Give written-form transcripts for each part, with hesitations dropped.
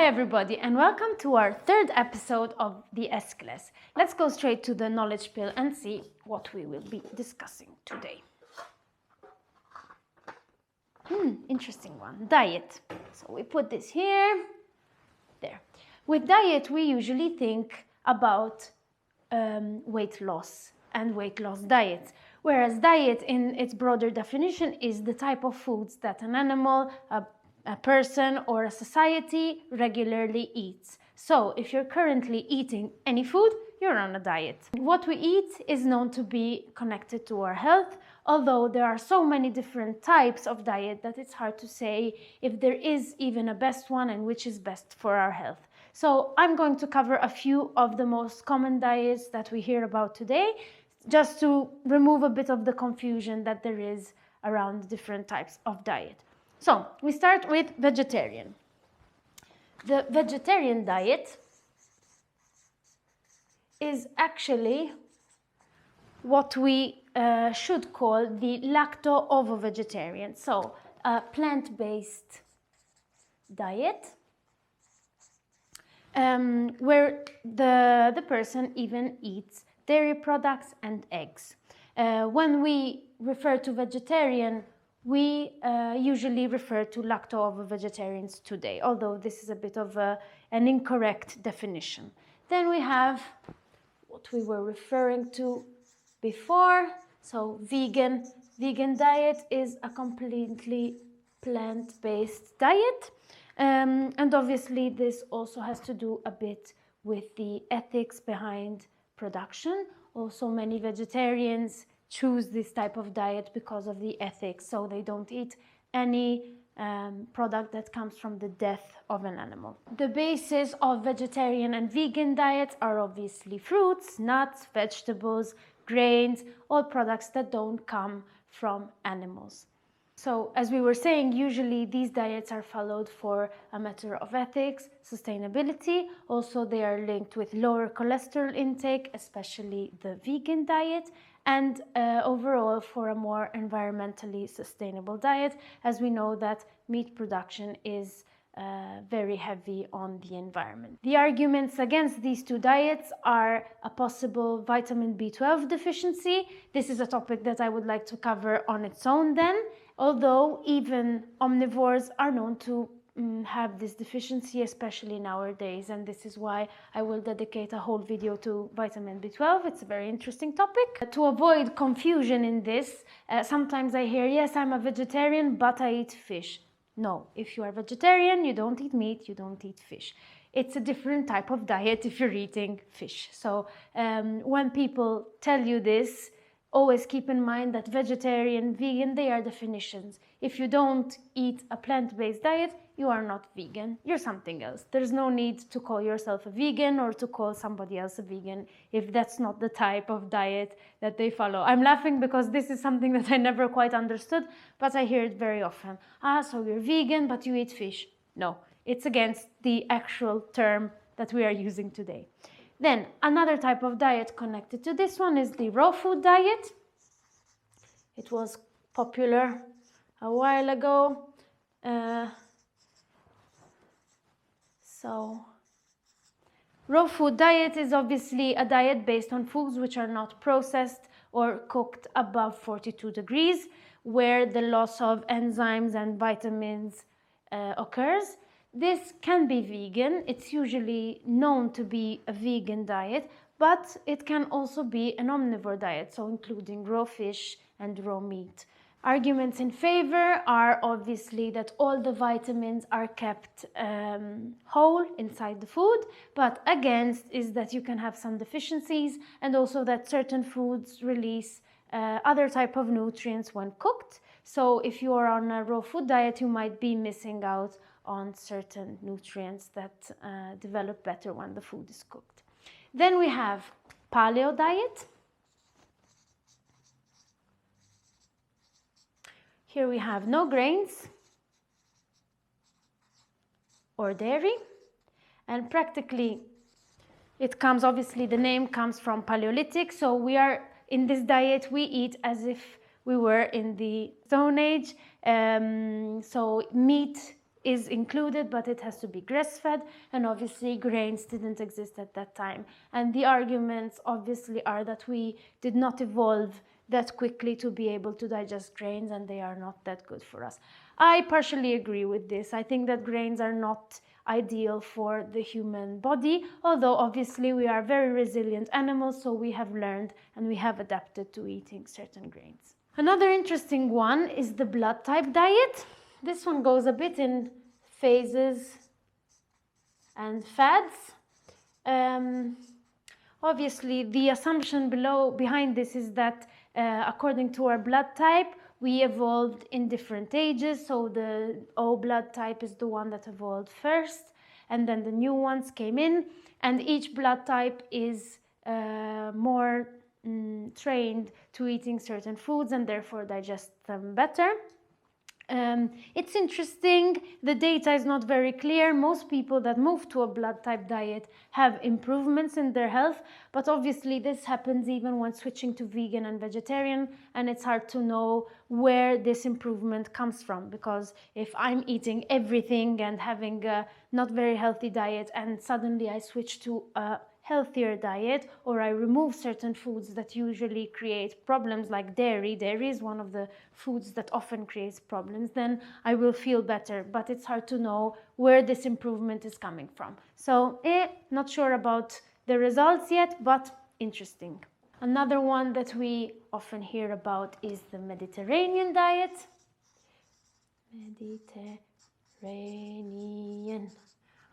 Hi everybody and welcome to our third episode of the S class. Let's go straight to the knowledge pill and see what we will be discussing today. Interesting one, diet. So we put this here, there. With diet we usually think about weight loss and weight loss diets, whereas diet in its broader definition is the type of foods that an animal, a person or a society regularly eats. So if you're currently eating any food, you're on a diet. What we eat is known to be connected to our health, although there are so many different types of diet that it's hard to say if there is even a best one and which is best for our health. So I'm going to cover a few of the most common diets that we hear about today, just to remove a bit of the confusion that there is around different types of diet. So we start with vegetarian. The vegetarian diet is actually what we should call the lacto-ovo-vegetarian. So a plant-based diet where the person even eats dairy products and eggs. When we refer to vegetarian, we usually refer to lacto-ovo-vegetarians today, although this is a bit of an incorrect definition. Then we have what we were referring to before, so vegan. Vegan diet is a completely plant-based diet, and obviously this also has to do a bit with the ethics behind production. Also, many vegetarians choose this type of diet because of the ethics, so they don't eat any product that comes from the death of an animal. The basis of vegetarian and vegan diets are obviously fruits, nuts, vegetables, grains, all products that don't come from animals. So as we were saying, usually these diets are followed for a matter of ethics, sustainability. Also, they are linked with lower cholesterol intake, especially the vegan diet, and overall for a more environmentally sustainable diet, as we know that meat production is very heavy on the environment. The arguments against these two diets are a possible vitamin B12 deficiency. This is a topic that I would like to cover on its own then, although even omnivores are known to have this deficiency, especially nowadays, and this is why I will dedicate a whole video to vitamin B12. It's a very interesting topic. To avoid confusion in this, sometimes I hear, yes, I'm a vegetarian, but I eat fish. No, if you are vegetarian, you don't eat meat, you don't eat fish. It's a different type of diet if you're eating fish. So when people tell you this, always keep in mind that vegetarian, vegan, they are definitions. If you don't eat a plant-based diet, you are not vegan, you're something else. There's no need to call yourself a vegan or to call somebody else a vegan if that's not the type of diet that they follow. I'm laughing because this is something that I never quite understood, but I hear it very often. So you're vegan, but you eat fish. No, it's against the actual term that we are using today. Then another type of diet connected to this one is the raw food diet. It was popular a while ago. So raw food diet is obviously a diet based on foods which are not processed or cooked above 42 degrees, where the loss of enzymes and vitamins occurs. This can be vegan. It's usually known to be a vegan diet, but it can also be an omnivore diet, so including raw fish and raw meat. Arguments in favor are obviously that all the vitamins are kept whole inside the food, but against is that you can have some deficiencies, and also that certain foods release other type of nutrients when cooked. So if you are on a raw food diet, you might be missing out on certain nutrients that develop better when the food is cooked. Then we have paleo diet. Here we have no grains or dairy, and practically it comes, obviously the name comes from Paleolithic, so we are in this diet, we eat as if we were in the Stone Age, so meat is included, but it has to be grass-fed, and obviously grains didn't exist at that time. And the arguments obviously are that we did not evolve that quickly to be able to digest grains, and they are not that good for us. I partially agree with this. I think that grains are not ideal for the human body, although obviously we are very resilient animals, so we have learned and we have adapted to eating certain grains. Another interesting one is the blood type diet. This one goes a bit in phases and fads. Obviously, the assumption behind this is that according to our blood type, we evolved in different ages. So the O blood type is the one that evolved first, and then the new ones came in, and each blood type is more trained to eating certain foods and therefore digest them better. It's interesting, the data is not very clear. Most people that move to a blood type diet have improvements in their health, but obviously this happens even when switching to vegan and vegetarian, and it's hard to know where this improvement comes from, because if I'm eating everything and having a not very healthy diet and suddenly I switch to a healthier diet, or I remove certain foods that usually create problems like dairy is one of the foods that often creates problems, then I will feel better, but it's hard to know where this improvement is coming from. So not sure about the results yet, but interesting. Another one that we often hear about is the Mediterranean diet. Mediterranean.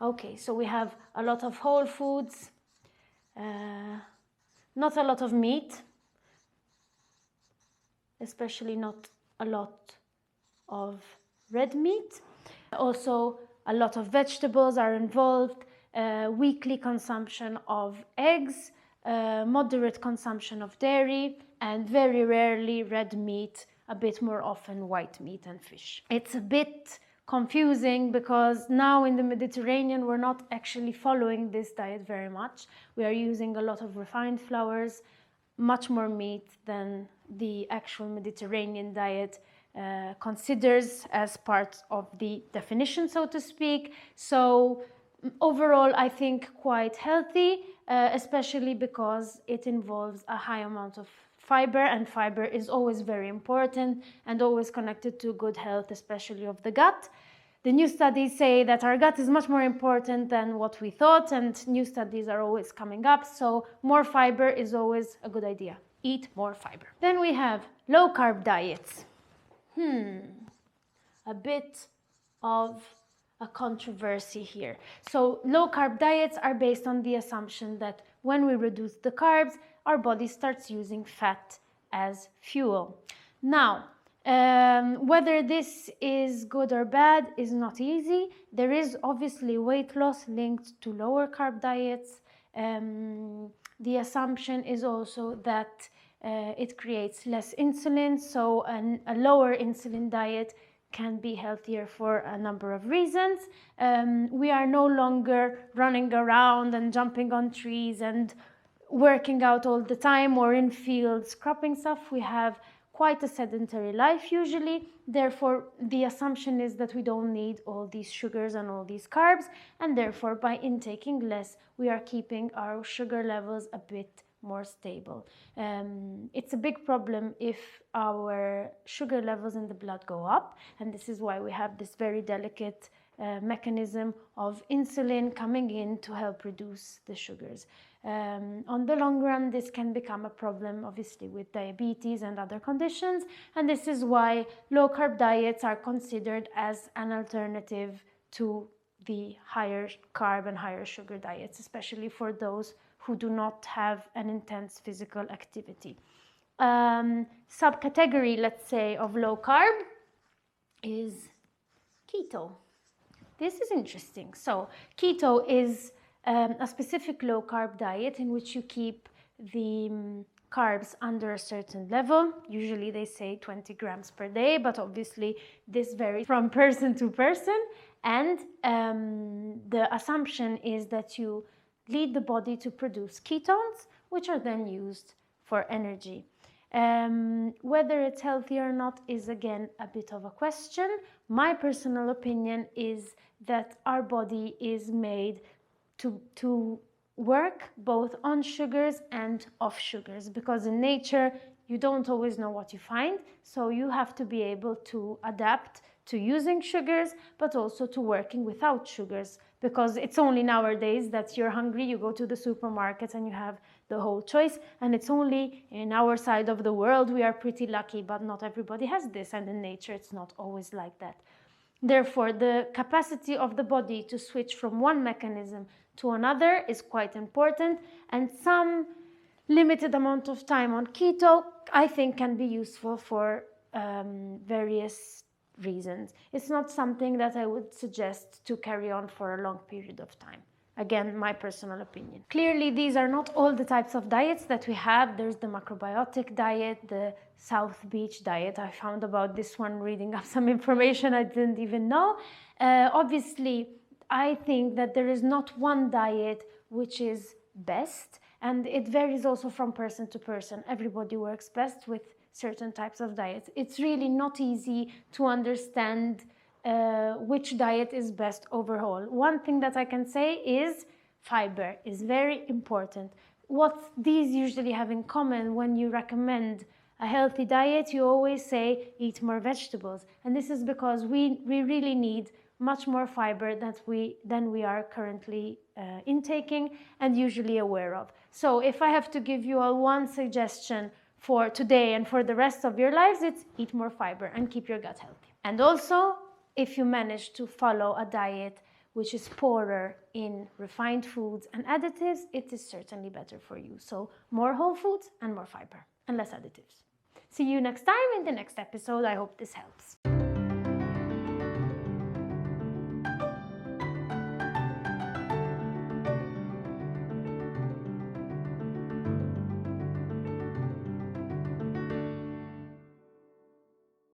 Okay, so we have a lot of whole foods, not a lot of meat, especially not a lot of red meat. Also, a lot of vegetables are involved, weekly consumption of eggs, moderate consumption of dairy, and very rarely red meat, a bit more often white meat and fish. It's a bit confusing because now in the Mediterranean we're not actually following this diet very much. We are using a lot of refined flours, much more meat than the actual Mediterranean diet considers as part of the definition, so to speak. So overall, I think quite healthy, especially because it involves a high amount of fiber, and fiber is always very important and always connected to good health, especially of the gut. The new studies say that our gut is much more important than what we thought, and new studies are always coming up, so more fiber is always a good idea. Eat more fiber. Then we have low carb diets. A bit of a controversy here. So low carb diets are based on the assumption that when we reduce the carbs, our body starts using fat as fuel. Now, whether this is good or bad is not easy. There is obviously weight loss linked to lower carb diets. The assumption is also that it creates less insulin, so a lower insulin diet can be healthier for a number of reasons. We are no longer running around and jumping on trees and working out all the time, or in fields cropping stuff. We have quite a sedentary life usually. Therefore, the assumption is that we don't need all these sugars and all these carbs, and therefore by intaking less, we are keeping our sugar levels a bit more stable. It's a big problem if our sugar levels in the blood go up, and this is why we have this very delicate mechanism of insulin coming in to help reduce the sugars. On the long run, this can become a problem, obviously, with diabetes and other conditions, and this is why low carb diets are considered as an alternative to the higher carb and higher sugar diets, especially for those who do not have an intense physical activity. Subcategory, let's say, of low carb is keto. This is interesting. So keto is a specific low carb diet in which you keep the carbs under a certain level. Usually they say 20 grams per day, but obviously this varies from person to person. And the assumption is that you lead the body to produce ketones, which are then used for energy. Whether it's healthy or not is again a bit of a question. My personal opinion is that our body is made to work both on sugars and off sugars, because in nature you don't always know what you find, so you have to be able to adapt to using sugars but also to working without sugars, because it's only nowadays that you're hungry, you go to the supermarket and you have the whole choice, and it's only in our side of the world we are pretty lucky, but not everybody has this, and in nature it's not always like that. Therefore, the capacity of the body to switch from one mechanism to another is quite important, and some limited amount of time on keto I think can be useful for various reasons. It's not something that I would suggest to carry on for a long period of time. Again, my personal opinion. Clearly, these are not all the types of diets that we have. There's the macrobiotic diet, the South Beach diet. I found about this one reading up some information I didn't even know. Obviously, I think that there is not one diet which is best, and it varies also from person to person. Everybody works best with certain types of diets. It's really not easy to understand which diet is best overall. One thing that I can say is fiber is very important. What these usually have in common when you recommend a healthy diet, you always say eat more vegetables, and this is because we really need much more fiber than we are currently intaking and usually aware of. So if I have to give you all one suggestion for today and for the rest of your lives, it's eat more fiber and keep your gut healthy. And also, if you manage to follow a diet which is poorer in refined foods and additives, it is certainly better for you. So more whole foods and more fiber and less additives. See you next time in the next episode. I hope this helps.